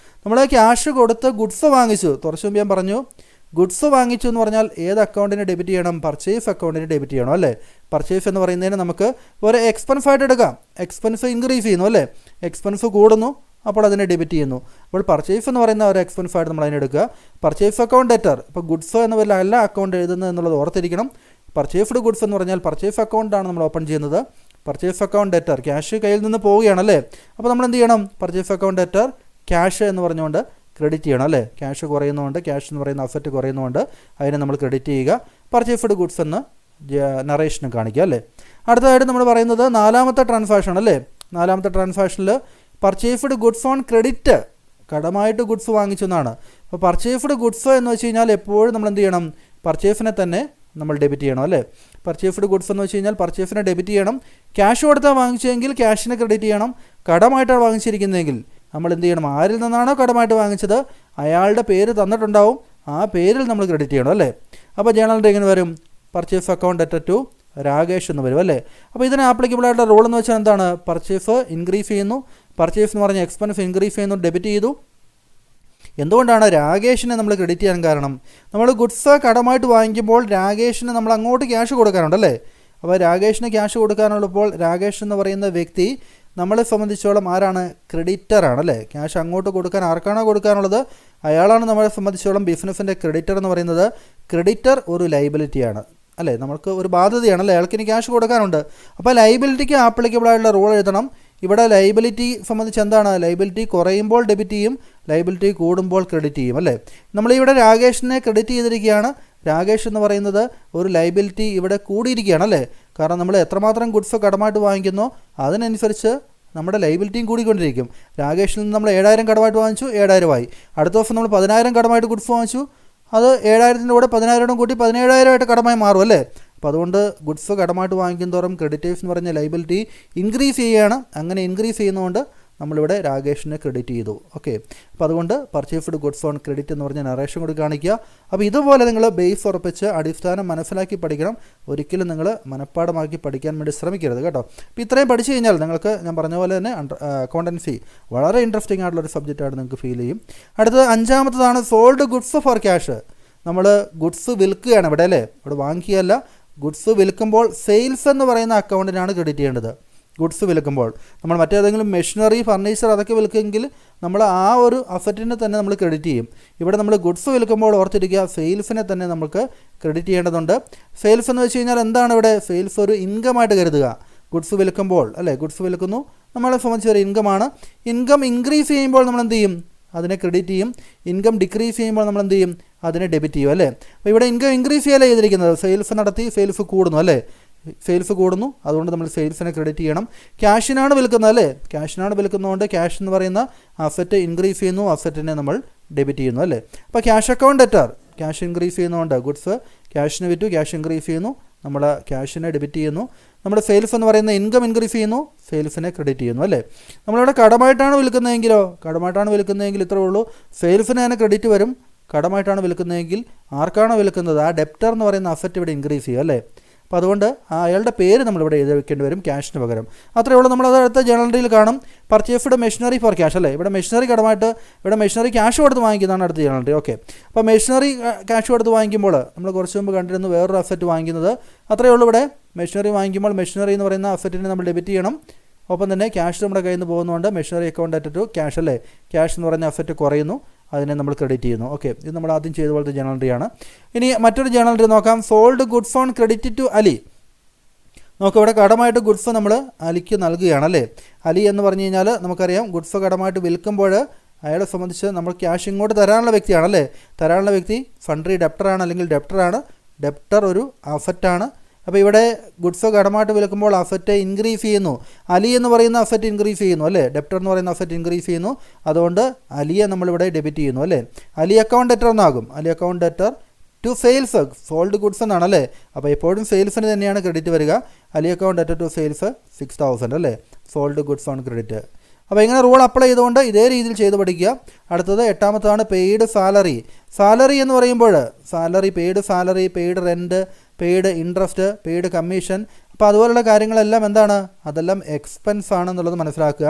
നമ്മൾ ക്യാഷ് കൊടുത്ത് ഗുഡ്സ് വാങ്ങിച്ചു. കുറച്ച് മുമ്പ് ഞാൻ പറഞ്ഞു ഗുഡ്സ് വാങ്ങിച്ചു എന്ന് പറഞ്ഞാൽ ഏത് അക്കൗണ്ടിന് ഡെബിറ്റ് ചെയ്യണം? പർച്ചേസ് അക്കൗണ്ടിന് ഡെബിറ്റ് ചെയ്യണം അല്ലേ. പർച്ചേസ് എന്ന് പറയുന്നതിന് നമുക്ക് ഒരു എക്സ്പെൻസ് ആയിട്ട് എടുക്കാം. എക്സ്പെൻസ് ഇൻക്രീസ് ചെയ്യുന്നു അല്ലേ, എക്സ്പെൻസ് കൂടുന്നു, അപ്പോൾ അതിനെ ഡെബിറ്റ് ചെയ്യുന്നു. അപ്പോൾ പർച്ചേസ് എന്ന് പറയുന്ന ഒരു എക്സ്പെൻസ് ആയിട്ട് നമ്മൾ അതിനെ എടുക്കുക. പർച്ചേസ് അക്കൗണ്ട് ഡെറ്റർ, ഇപ്പോൾ ഗുഡ്സ് എന്ന പോലെ അല്ല അക്കൗണ്ട് എഴുതുന്നത് എന്നുള്ളത് ഓർത്തിരിക്കണം. പർച്ചേസ്ഡ് ഗുഡ്സ് എന്ന് പറഞ്ഞാൽ പർച്ചേസ് അക്കൗണ്ടാണ് നമ്മൾ ഓപ്പൺ ചെയ്യുന്നത്. പർച്ചേസ് അക്കൗണ്ട് ഡെറ്റർ ക്യാഷ് കയ്യിൽ നിന്ന് പോവുകയാണല്ലേ. അപ്പോൾ നമ്മൾ എന്ത് ചെയ്യണം? പർച്ചേസ് അക്കൗണ്ട് ഡെറ്റർ ക്യാഷ് എന്ന് പറഞ്ഞുകൊണ്ട് ക്രെഡിറ്റ് ചെയ്യണം അല്ലേ. ക്യാഷ് കുറയുന്നതുകൊണ്ട്, ക്യാഷ് എന്ന് പറയുന്ന അസറ്റ് കുറയുന്നതുകൊണ്ട് അതിനെ നമ്മൾ ക്രെഡിറ്റ് ചെയ്യുക. പർച്ചേസ്ഡ് ഗുഡ്സ് എന്ന് നറേഷനും കാണിക്കുക അല്ലേ. അടുത്തതായിട്ട് നമ്മൾ പറയുന്നത് നാലാമത്തെ ട്രാൻസാക്ഷൻ അല്ലേ. നാലാമത്തെ ട്രാൻസാക്ഷനിൽ പർച്ചേസ്ഡ് ഗുഡ്സ് ഓൺ ക്രെഡിറ്റ്, കടമായിട്ട് ഗുഡ്സ് വാങ്ങിച്ചു എന്നാണ്. അപ്പോൾ പർച്ചേസ്ഡ് ഗുഡ്സ് എന്ന് വെച്ച് കഴിഞ്ഞാൽ എപ്പോഴും നമ്മൾ എന്ത് ചെയ്യണം? പർച്ചേസിനെ തന്നെ നമ്മൾ ഡെബിറ്റ് ചെയ്യണം അല്ലേ. പർച്ചേസ്ഡ് ഗുഡ്സ് എന്ന് വെച്ച് കഴിഞ്ഞാൽ പർച്ചേസിനെ ഡെബിറ്റ് ചെയ്യണം. ക്യാഷ് കൊടുത്താൽ വാങ്ങിച്ചെങ്കിൽ ക്യാഷിനെ ക്രെഡിറ്റ് ചെയ്യണം. കടമായിട്ടാണ് വാങ്ങിച്ചിരിക്കുന്നതെങ്കിൽ നമ്മൾ എന്ത് ചെയ്യണം? ആരിൽ നിന്നാണോ കടമായിട്ട് വാങ്ങിച്ചത് അയാളുടെ പേര് തന്നിട്ടുണ്ടാവും, ആ പേരിൽ നമ്മൾ ക്രെഡിറ്റ് ചെയ്യണം അല്ലേ. അപ്പോൾ ജേണലിൻ്റെ എങ്ങനെ വരും? Purchase account debtor to Rakesh എന്ന് വരും അല്ലേ. അപ്പോൾ ഇതിന് ആപ്ലിക്കബിൾ ആയിട്ടുള്ള റൂൾ എന്ന് വെച്ചാൽ എന്താണ്? പർച്ചേസ് ഇൻക്രീസ് ചെയ്യുന്നു, പർച്ചേസ് എന്ന് പറഞ്ഞ എക്സ്പെൻസ് ഇൻക്രീസ് ചെയ്യുന്നു, ഡെബിറ്റ് ചെയ്തു. എന്തുകൊണ്ടാണ് രാകേഷിനെ നമ്മൾ ക്രെഡിറ്റ് ചെയ്യാൻ കാരണം? നമ്മൾ ഗുഡ്സ് കടമായിട്ട് വാങ്ങിക്കുമ്പോൾ രാകേഷിന് നമ്മൾ അങ്ങോട്ട് ക്യാഷ് കൊടുക്കാനുണ്ടല്ലേ. അപ്പോൾ രാകേഷിന് ക്യാഷ് കൊടുക്കാനുള്ളപ്പോൾ രാകേഷ് എന്ന് പറയുന്ന വ്യക്തി നമ്മളെ സംബന്ധിച്ചോളം ആരാണ്? ക്രെഡിറ്ററാണ് അല്ലേ. ക്യാഷ് അങ്ങോട്ട് കൊടുക്കാൻ ആർക്കാണോ കൊടുക്കാനുള്ളത് അയാളാണ് നമ്മളെ സംബന്ധിച്ചോളം ബിസിനസ്സിൻ്റെ ക്രെഡിറ്റർ എന്ന് പറയുന്നത്. ക്രെഡിറ്റർ ഒരു ലൈബിലിറ്റിയാണ് അല്ലേ, നമുക്ക് ഒരു ബാധ്യതയാണല്ലേ, അയാൾക്ക് ഇനി ക്യാഷ് കൊടുക്കാനുണ്ട്. അപ്പോൾ ലൈബിലിറ്റിക്ക് ആപ്ലിക്കബിൾ ആയിട്ടുള്ള റൂൾ എഴുതണം. ഇവിടെ ലൈബിലിറ്റി സംബന്ധിച്ച് എന്താണ്? ലൈബിലിറ്റി കുറയുമ്പോൾ ഡെബിറ്റ് ചെയ്യും, ലൈബിലിറ്റി കൂടുമ്പോൾ ക്രെഡിറ്റ് ചെയ്യും അല്ലേ. നമ്മളിവിടെ രാകേഷിനെ ക്രെഡിറ്റ് ചെയ്തിരിക്കുകയാണ്. രാകേഷ് എന്ന് പറയുന്നത് ഒരു ലൈബിലിറ്റി ഇവിടെ കൂടിയിരിക്കുകയാണ് അല്ലേ. കാരണം നമ്മൾ എത്രമാത്രം ഗുഡ്സ് കടമായിട്ട് വാങ്ങിക്കുന്നോ അതിനനുസരിച്ച് നമ്മുടെ ലൈബിലിറ്റിയും കൂടിക്കൊണ്ടിരിക്കും. രാകേഷിൽ നിന്ന് നമ്മൾ 7000 കടമായിട്ട് വാങ്ങിച്ചു, 7000 ആയി. അടുത്ത ദിവസം നമ്മൾ 10000 കടമായിട്ട് ഗുഡ്സ് വാങ്ങിച്ചു, അത് 7000ൻ്റെ കൂടെ 10000 കൂട്ടി 17000 ആയിട്ട് കടമായി മാറും അല്ലേ. അപ്പോൾ അതുകൊണ്ട് ഗുഡ്സ് കടമായിട്ട് വാങ്ങിക്കും തോറും ക്രെഡിറ്റേഴ്സ് എന്ന് പറഞ്ഞ ലൈബിലിറ്റി ഇൻക്രീസ് ചെയ്യുകയാണ്. അങ്ങനെ ഇൻക്രീസ് ചെയ്യുന്നതുകൊണ്ട് നമ്മളിവിടെ രാകേഷിനെ ക്രെഡിറ്റ് ചെയ്തു. ഓക്കെ, അപ്പോൾ അതുകൊണ്ട് പർച്ചേസ്ഡ് ഗുഡ്സ് ഓൺ ക്രെഡിറ്റ് എന്ന് പറഞ്ഞ നറേഷൻ കൂടി കാണിക്കുക. അപ്പോൾ ഇതുപോലെ നിങ്ങൾ ബേസ് ഉറപ്പിച്ച് അടിസ്ഥാനം മനസ്സിലാക്കി പഠിക്കണം. ഒരിക്കലും നിങ്ങൾ മനഃപ്പാടമാക്കി പഠിക്കാൻ വേണ്ടി ശ്രമിക്കരുത് കേട്ടോ. അപ്പോൾ ഇത്രയും പഠിച്ചു കഴിഞ്ഞാൽ നിങ്ങൾക്ക് ഞാൻ പറഞ്ഞ പോലെ തന്നെ അക്കൗണ്ടൻസി വളരെ ഇൻട്രസ്റ്റിംഗ് ആയിട്ടുള്ളൊരു സബ്ജക്റ്റായിട്ട് നിങ്ങൾക്ക് ഫീൽ ചെയ്യും. അടുത്തത് അഞ്ചാമത്തതാണ് സോൾഡ് ഗുഡ്സ് ഫോർ ക്യാഷ്. നമ്മൾ ഗുഡ്സ് വിൽക്കുകയാണ് ഇവിടെ അല്ലേ, ഇവിടെ വാങ്ങിക്കുകയല്ല. ഗുഡ്സ് വിൽക്കുമ്പോൾ സെയിൽസ് എന്ന് പറയുന്ന അക്കൗണ്ടിനാണ് ക്രെഡിറ്റ് ചെയ്യേണ്ടത്. ഗുഡ്സ് വിൽക്കുമ്പോൾ നമ്മൾ മറ്റേതെങ്കിലും മെഷീനറി, ഫർണിച്ചർ അതൊക്കെ വിൽക്കുമെങ്കിൽ നമ്മൾ ആ ഒരു അസറ്റിനെ തന്നെ നമ്മൾ ക്രെഡിറ്റ് ചെയ്യും. ഇവിടെ നമ്മൾ ഗുഡ്സ് വിൽക്കുമ്പോൾ ഓർത്തിരിക്കുക സെയിൽസിനെ തന്നെ നമുക്ക് ക്രെഡിറ്റ് ചെയ്യേണ്ടതുണ്ട്. സെയിൽസ് എന്ന് വെച്ച് കഴിഞ്ഞാൽ എന്താണ് ഇവിടെ? സെയിൽസ് ഒരു ഇൻകമായിട്ട് കരുതുക. ഗുഡ്സ് വിൽക്കുമ്പോൾ അല്ലേ, ഗുഡ്സ് വിൽക്കുന്നു, നമ്മളെ സംബന്ധിച്ച് ഒരു ഇൻകമാണ്. ഇൻകം ഇൻക്രീസ് ചെയ്യുമ്പോൾ നമ്മൾ എന്ത് ചെയ്യും? അതിനെ ക്രെഡിറ്റ് ചെയ്യും. ഇൻകം ഡിക്രീസ് ചെയ്യുമ്പോൾ നമ്മൾ എന്ത് ചെയ്യും? അതിനെ ഡെബിറ്റ് ചെയ്യും അല്ലേ. അപ്പോൾ ഇവിടെ ഇൻകം ഇൻക്രീസ് ചെയ്യല്ലേ ചെയ്തിരിക്കുന്നത്, സെയിൽസ് നടത്തി സെയിൽസ് കൂടുന്നു അല്ലേ, സെയിൽസ് കൂടുന്നു, അതുകൊണ്ട് നമ്മൾ സെയിൽസിനെ ക്രെഡിറ്റ് ചെയ്യണം. ക്യാഷിനാണ് വിൽക്കുന്നത് അല്ലേ, ക്യാഷിനാണ് വിൽക്കുന്നതുകൊണ്ട് ക്യാഷ് എന്ന് പറയുന്ന അസറ്റ് ഇൻക്രീസ് ചെയ്യുന്നു, അസറ്റിനെ നമ്മൾ ഡെബിറ്റ് ചെയ്യുന്നു അല്ലേ. അപ്പോൾ cash account debtor cash increase ചെയ്യുന്നതുകൊണ്ട് ഗുഡ്സ് ക്യാഷിന് വിറ്റു, ക്യാഷ് ഇൻക്രീസ് ചെയ്യുന്നു, നമ്മൾ ക്യാഷിനെ ഡെബിറ്റ് ചെയ്യുന്നു. നമ്മുടെ സെയിൽസ് എന്ന് പറയുന്ന ഇൻകം ഇൻക്രീസ് ചെയ്യുന്നു, സെയിൽസിനെ ക്രെഡിറ്റ് ചെയ്യുന്നു അല്ലേ. നമ്മളിവിടെ കടമായിട്ടാണ് വിൽക്കുന്നതെങ്കിലോ, കടമായിട്ടാണ് വിൽക്കുന്നതെങ്കിൽ ഇത്രേ ഉള്ളൂ, സെയിൽസിന് തന്നെ ക്രെഡിറ്റ് വരും. കടമായിട്ടാണ് വിൽക്കുന്നതെങ്കിൽ ആർക്കാണോ വിൽക്കുന്നത് ആ ഡെപ്റ്റർ എന്ന് പറയുന്ന അസറ്റ് ഇവിടെ ഇൻക്രീസ് ചെയ്യും അല്ലേ. അപ്പോൾ അതുകൊണ്ട് അയാളുടെ പേര് നമ്മളിവിടെ എഴുതി വെക്കേണ്ടി വരും ക്യാഷിന് പകരം. അത്രയേ ഉള്ളൂ. നമ്മളത് അടുത്ത ജേണൽ എൻട്രിയിൽ കാണും. പർച്ചേസ്ഡ് മെഷീനറി ഫോർ ക്യാഷ് അല്ലേ, ഇവിടെ മെഷീനറി കടമായിട്ട് ഇവിടെ മെഷീനറി ക്യാഷ് കൊടുത്ത് വാങ്ങിക്കുന്നതാണ് അടുത്ത ജേണൽ എൻട്രി. ഓക്കെ, അപ്പോൾ മെഷീനറി ക്യാഷ് കൊടുത്ത് വാങ്ങിക്കുമ്പോൾ നമ്മൾ കുറച്ച് മുമ്പ് കണ്ടിരുന്നു വേറൊരു അസറ്റ് വാങ്ങിക്കുന്നത്. അത്രയേ ഉള്ളൂ. ഇവിടെ മെഷീനറി വാങ്ങിക്കുമ്പോൾ മെഷീനറി എന്ന് പറയുന്ന അസറ്റിനെ നമ്മൾ ഡെബിറ്റ് ചെയ്യണം. ഒപ്പം തന്നെ ക്യാഷ് നമ്മുടെ കയ്യിൽ നിന്ന് പോകുന്നതുകൊണ്ട് machinery account at to cash അല്ലേ, ക്യാഷ് എന്ന് പറയുന്ന അസറ്റ് കുറയുന്നു, അതിനെ നമ്മൾ ക്രെഡിറ്റ് ചെയ്യുന്നു. ഓക്കെ, ഇത് നമ്മൾ ആദ്യം ചെയ്ത പോലത്തെ ജേണൽ എൻട്രിയാണ്. ഇനി മറ്റൊരു ജേണൽ എൻട്രി നോക്കാം. Sold goods on credit to Ali. നമുക്ക് ഇവിടെ കടമായിട്ട് ഗുഡ്സ് നമ്മൾ അലിക്ക് നൽകുകയാണല്ലേ. അലി എന്ന് പറഞ്ഞു കഴിഞ്ഞാൽ നമുക്കറിയാം ഗുഡ്സ് കടമായിട്ട് വിൽക്കുമ്പോൾ അയാളെ സംബന്ധിച്ച് നമ്മൾ ക്യാഷ് ഇങ്ങോട്ട് തരാനുള്ള വ്യക്തിയാണല്ലേ. തരാനുള്ള വ്യക്തി ഫണ്ട്രി ഡെപ്റ്ററാണ് അല്ലെങ്കിൽ ഡെപ്റ്ററാണ്. ഡെപ്റ്റർ ഒരു അസറ്റാണ്. അപ്പോൾ ഇവിടെ ഗുഡ്സ് കടമായിട്ട് വിൽക്കുമ്പോൾ അസറ്റ് ഇൻക്രീസ് ചെയ്യുന്നു. അലി എന്ന് പറയുന്ന അസറ്റ് ഇൻക്രീസ് ചെയ്യുന്നു അല്ലേ, ഡെപ്റ്റർ എന്ന് പറയുന്ന അസറ്റ് ഇൻക്രീസ് ചെയ്യുന്നു. അതുകൊണ്ട് അലിയെ നമ്മളിവിടെ ഡെബിറ്റ് ചെയ്യുന്നു അല്ലേ. അലി അക്കൗണ്ട് ഡെറ്റർ എന്നാകും. Ali account debtor to sales sold goods എന്നാണല്ലേ. അപ്പോൾ എപ്പോഴും സെയിൽസിന് തന്നെയാണ് ക്രെഡിറ്റ് വരിക. Ali account at to sales 6000 അല്ലേ, സോൾഡ് ഗുഡ്സ് ഓൺ ക്രെഡിറ്റ്. അപ്പോൾ ഇങ്ങനെ റൂൾ അപ്ലൈ ചെയ്തുകൊണ്ട് ഇതേ രീതിയിൽ ചെയ്ത് പഠിക്കുക. അടുത്തത് 8ാമത്താണ് പെയ്ഡ് സാലറി. സാലറി എന്ന് പറയുമ്പോൾ salary, paid salary, paid rent, paid interest, paid commission. അപ്പോൾ അതുപോലുള്ള കാര്യങ്ങളെല്ലാം എന്താണ്, അതെല്ലാം എക്സ്പെൻസ് ആണെന്നുള്ളത് മനസ്സിലാക്കുക.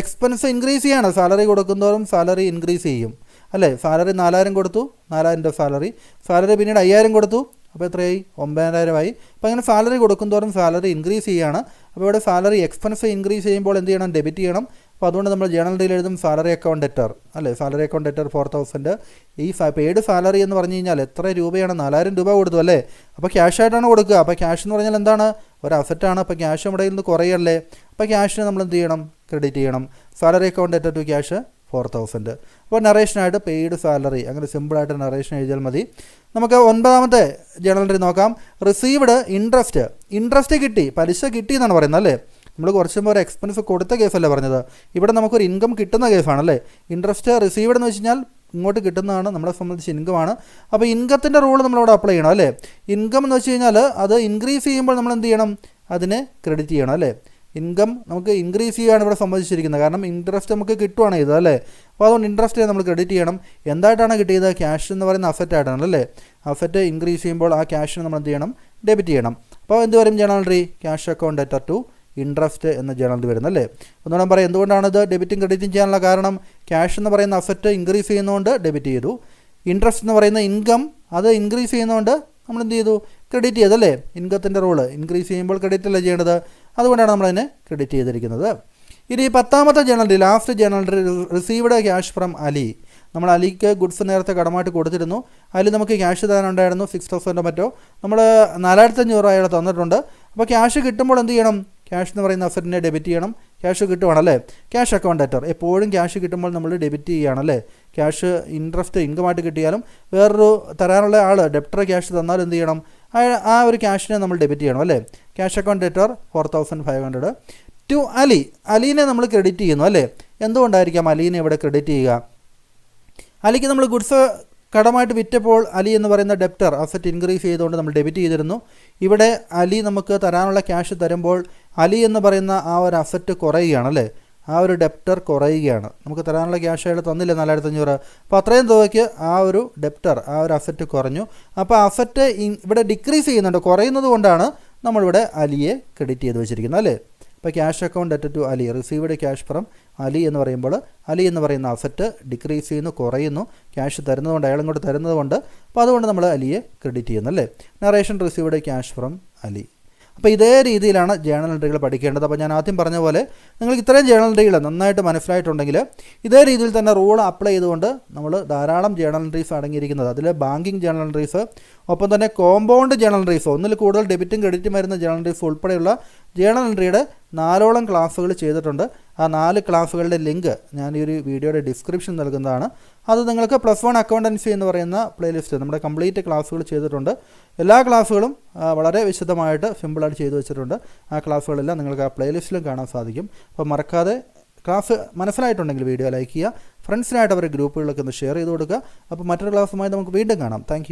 എക്സ്പെൻസ് ഇൻക്രീസ് ചെയ്യാണ്, സാലറി കൊടുക്കുന്നതോറും സാലറി ഇൻക്രീസ് ചെയ്യും അല്ലേ. സാലറി 4000 കൊടുത്തു, 4000 രൂപ സാലറി പിന്നീട് 5000 കൊടുത്തു, അപ്പോൾ എത്രയായി, 9000 ആയി. അപ്പോൾ അങ്ങനെ സാലറി കൊടുക്കുന്തോറും സാലറി ഇൻക്രീസ് ചെയ്യുകയാണ്. അപ്പോൾ ഇവിടെ സാലറി എക്സ്പെൻസ് ഇൻക്രീസ് ചെയ്യുമ്പോൾ എന്ത് ചെയ്യണം, ഡെബിറ്റ് ചെയ്യണം. അപ്പോൾ അതുകൊണ്ട് നമ്മൾ ജേണൽ എൻട്രിയിൽ എഴുതും സാലറി അക്കൗണ്ട് ഡെറ്റർ അല്ലേ, സാലറി അക്കൗണ്ട് ഡെറ്റർ 4000. ഈ പെയ്ഡ് സാലറി എന്ന് പറഞ്ഞു കഴിഞ്ഞാൽ എത്ര രൂപയാണ്, 4000 രൂപ കൊടുത്തു അല്ലേ. അപ്പോൾ ക്യാഷ് ആയിട്ടാണ് കൊടുക്കുക. അപ്പോൾ ക്യാഷ് എന്ന് പറഞ്ഞാൽ എന്താണ്, ഒരു അസറ്റാണ്. അപ്പോൾ ക്യാഷ് നമ്മുടെ കയ്യിൽ നിന്ന് കുറയല്ലേ. അപ്പോൾ ക്യാഷിന് നമ്മൾ എന്ത് ചെയ്യണം, ക്രെഡിറ്റ് ചെയ്യണം. Salary account debtor to cash 4000. അപ്പോൾ നറേഷനായിട്ട് പെയ്ഡ് സാലറി, അങ്ങനെ സിമ്പിളായിട്ട് നറേഷൻ എഴുതിയാൽ മതി. നമുക്ക് 9ാമത്തെ ജേണൽ എൻട്രി നോക്കാം. റിസീവ്ഡ് ഇൻട്രസ്റ്റ് കിട്ടി, പലിശ കിട്ടി എന്നാണ് പറയുന്നത് അല്ലേ. നമ്മൾ കുറച്ച് മുമ്പ് ഒരു എക്സ്പെൻസ് കൊടുത്ത കേസല്ലേ പറഞ്ഞത്, ഇവിടെ നമുക്കൊരു ഇൻകം കിട്ടുന്ന കേസാണല്ലേ. ഇൻട്രസ്റ്റ് റിസീവ്ഡ് എന്ന് വെച്ച് കഴിഞ്ഞാൽ ഇങ്ങോട്ട് കിട്ടുന്നതാണ്, നമ്മളെ സംബന്ധിച്ച് ഇൻകമാണ്. അപ്പോൾ ഇൻകത്തിൻ്റെ റൂൾ നമ്മളവിടെ അപ്ലൈ ചെയ്യണം അല്ലേ. ഇൻകം എന്ന് വെച്ച് കഴിഞ്ഞാൽ അത് ഇൻക്രീസ് ചെയ്യുമ്പോൾ നമ്മൾ എന്ത് ചെയ്യണം, അതിനെ ക്രെഡിറ്റ് ചെയ്യണം അല്ലേ. ഇൻകം നമുക്ക് ഇൻക്രീസ് ചെയ്യുകയാണ് ഇവിടെ സംബന്ധിച്ചിരിക്കുന്നത്, കാരണം ഇൻട്രസ്റ്റ് നമുക്ക് കിട്ടുവാണ് ഇത് അല്ലേ. അപ്പോൾ അതുകൊണ്ട് ഇൻട്രസ്റ്റ് നമ്മൾ ക്രെഡിറ്റ് ചെയ്യണം. എന്തായിട്ടാണ് കിട്ടിയത്, ക്യാഷ് എന്ന് പറയുന്ന അസറ്റായിട്ടാണ് അല്ലേ. അസറ്റ് ഇൻക്രീസ് ചെയ്യുമ്പോൾ ആ ക്യാഷിന് നമ്മൾ എന്ത് ചെയ്യണം, ഡെബിറ്റ് ചെയ്യണം. അപ്പോൾ എന്ത് വരും journal entry, cash account debtor to interest എന്ന ജേണൽ എൻട്രി വരുന്നത് അല്ലേ. ഒന്നുകൂടെ പറയാം എന്തുകൊണ്ടാണിത് ഡെബിറ്റും ക്രെഡിറ്റും ചെയ്യാനുള്ള കാരണം, ക്യാഷ് എന്ന് പറയുന്ന അസറ്റ് ഇൻക്രീസ് ചെയ്യുന്നതുകൊണ്ട് ഡെബിറ്റ് ചെയ്തു, ഇൻട്രസ്റ്റ് എന്ന് പറയുന്ന ഇൻകം അത് ഇൻക്രീസ് ചെയ്യുന്നതുകൊണ്ട് നമ്മൾ എന്ത് ചെയ്തു, ക്രെഡിറ്റ് ചെയ്തല്ലേ. ഇൻകത്തിൻ്റെ റൂള് ഇൻക്രീസ് ചെയ്യുമ്പോൾ ക്രെഡിറ്റ് അല്ലേ ചെയ്യേണ്ടത്, അതുകൊണ്ടാണ് നമ്മളതിനെ ക്രെഡിറ്റ് ചെയ്തിരിക്കുന്നത്. ഇനി 10ാമത്തെ journal entry, last journal entry, received cash from Ali. നമ്മൾ അലിക്ക് ഗുഡ്സ് നേരത്തെ കടമായിട്ട് കൊടുത്തിരുന്നു. അലി നമുക്ക് ക്യാഷ് തരാനുണ്ടായിരുന്നു 6000 മറ്റോ, നമ്മൾ 4500 അയാൾ തന്നിട്ടുണ്ട്. അപ്പോൾ ക്യാഷ് കിട്ടുമ്പോൾ എന്ത് ചെയ്യണം, ക്യാഷ് എന്ന് പറയുന്ന അസറ്റിനെ ഡെബിറ്റ് ചെയ്യണം. ക്യാഷ് കിട്ടുവാണല്ലേ, ക്യാഷ് അക്കൗണ്ട് ഡെറ്റർ എപ്പോഴും ക്യാഷ് കിട്ടുമ്പോൾ നമ്മൾ ഡെബിറ്റ് ചെയ്യുകയാണല്ലേ. ക്യാഷ് ഇൻട്രസ്റ്റ് ഇൻകമായിട്ട് കിട്ടിയാലും വേറൊരു തരാനുള്ള ആൾ ഡെപ്റ്റർ ക്യാഷ് തന്നാൽ എന്ത് ചെയ്യണം, ആ ഒരു ക്യാഷിനെ നമ്മൾ ഡെബിറ്റ് ചെയ്യണം അല്ലേ. Cash account debtor 4500 to Ali. അലീനെ നമ്മൾ ക്രെഡിറ്റ് ചെയ്യുന്നു അല്ലേ. എന്തുകൊണ്ടായിരിക്കാം അലീനെ ഇവിടെ ക്രെഡിറ്റ് ചെയ്യുക, അലിക്ക് നമ്മൾ ഗുഡ്സ് കടമായിട്ട് വിറ്റപ്പോൾ അലി എന്ന് പറയുന്ന ഡെപ്റ്റർ അസറ്റ് ഇൻക്രീസ് ചെയ്തുകൊണ്ട് നമ്മൾ ഡെബിറ്റ് ചെയ്തിരുന്നു. ഇവിടെ അലി നമുക്ക് തരാനുള്ള ക്യാഷ് തരുമ്പോൾ അലി എന്ന് പറയുന്ന ആ ഒരു അസറ്റ് കുറയുകയാണ് അല്ലേ, ആ ഒരു ഡെപ്റ്റർ കുറയുകയാണ്. നമുക്ക് തരാനുള്ള ക്യാഷ് അയാൾ തന്നില്ല 4500, അപ്പോൾ അത്രയും തുകയ്ക്ക് ആ ഒരു ഡെപ്റ്റർ ആ ഒരു അസറ്റ് കുറഞ്ഞു. അപ്പോൾ അസറ്റ് ഇവിടെ ഡിക്രീസ് ചെയ്യുന്നുണ്ട്, കുറയുന്നത് കൊണ്ടാണ് നമ്മളിവിടെ അലിയെ ക്രെഡിറ്റ് ചെയ്ത് വെച്ചിരിക്കുന്നത് അല്ലേ. ഇപ്പോൾ cash account debtor to Ali, received cash from Ali എന്ന് പറയുമ്പോൾ അലി എന്ന് പറയുന്ന അസറ്റ് ഡിക്രീസ് ചെയ്യുന്നു, കുറയുന്നു. ക്യാഷ് തരുന്നതുകൊണ്ട്, അയാൾ ഇങ്ങോട്ട് തരുന്നതുകൊണ്ട്, അപ്പോൾ അതുകൊണ്ട് നമ്മൾ അലിയെ ക്രെഡിറ്റ് ചെയ്യുന്നു അല്ലേ. Narration received cash from Ali. അപ്പോൾ ഇതേ രീതിയിലാണ് ജേണൽ എൻട്രികൾ പഠിക്കേണ്ടത്. അപ്പോൾ ഞാൻ ആദ്യം പറഞ്ഞ പോലെ നിങ്ങൾക്ക് ഇത്രയും ജേണൽ എൻട്രികൾ നന്നായിട്ട് മനസ്സിലായിട്ടുണ്ടെങ്കിൽ ഇതേ രീതിയിൽ തന്നെ റൂൾ അപ്ലൈ ചെയ്തുകൊണ്ട് നമ്മൾ ധാരാളം ജേണൽ എൻട്രീസ് അടങ്ങിയിരിക്കുന്നത്, അതിൽ ബാങ്കിങ് ജേണൽ എൻട്രീസ്, ഒപ്പം തന്നെ കോമ്പൗണ്ട് ജേണൽ എൻട്രീസ്, ഒന്നിൽ കൂടുതൽ ഡെബിറ്റും ക്രെഡിറ്റും വരുന്ന ജേണൽ എൻട്രീസ് ഉൾപ്പെടെയുള്ള ജേണൽ എൻട്രിയുടെ 4ഓളം ക്ലാസ്സുകൾ ചെയ്തിട്ടുണ്ട്. ആ 4 ക്ലാസ്സുകളുടെ ലിങ്ക് ഞാൻ ഈ ഒരു വീഡിയോയുടെ ഡിസ്ക്രിപ്ഷൻ നൽകുന്നതാണ്. അത് നിങ്ങൾക്ക് +1 അക്കൗണ്ടൻസി എന്ന് പറയുന്ന പ്ലേലിസ്റ്റ് നമ്മുടെ കംപ്ലീറ്റ് ക്ലാസ്സുകൾ ചെയ്തിട്ടുണ്ട്. എല്ലാ ക്ലാസ്സുകളും വളരെ വിശദമായിട്ട് സിമ്പിളായിട്ട് ചെയ്തു വെച്ചിട്ടുണ്ട്. ആ ക്ലാസ്സുകളെല്ലാം നിങ്ങൾക്ക് ആ പ്ലേലിസ്റ്റിലും കാണാൻ സാധിക്കും. അപ്പോൾ മറക്കാതെ ക്ലാസ് മനസ്സിലായിട്ടുണ്ടെങ്കിൽ വീഡിയോ ലൈക്ക് ചെയ്യുക, ഫ്രണ്ട്സിനായിട്ട് അവരുടെ ഗ്രൂപ്പുകളിലൊക്കെ ഒന്ന് ഷെയർ ചെയ്ത് കൊടുക്കുക. അപ്പോൾ മറ്റൊരു ക്ലാസ്സുമായി നമുക്ക് വീണ്ടും കാണാം. താങ്ക്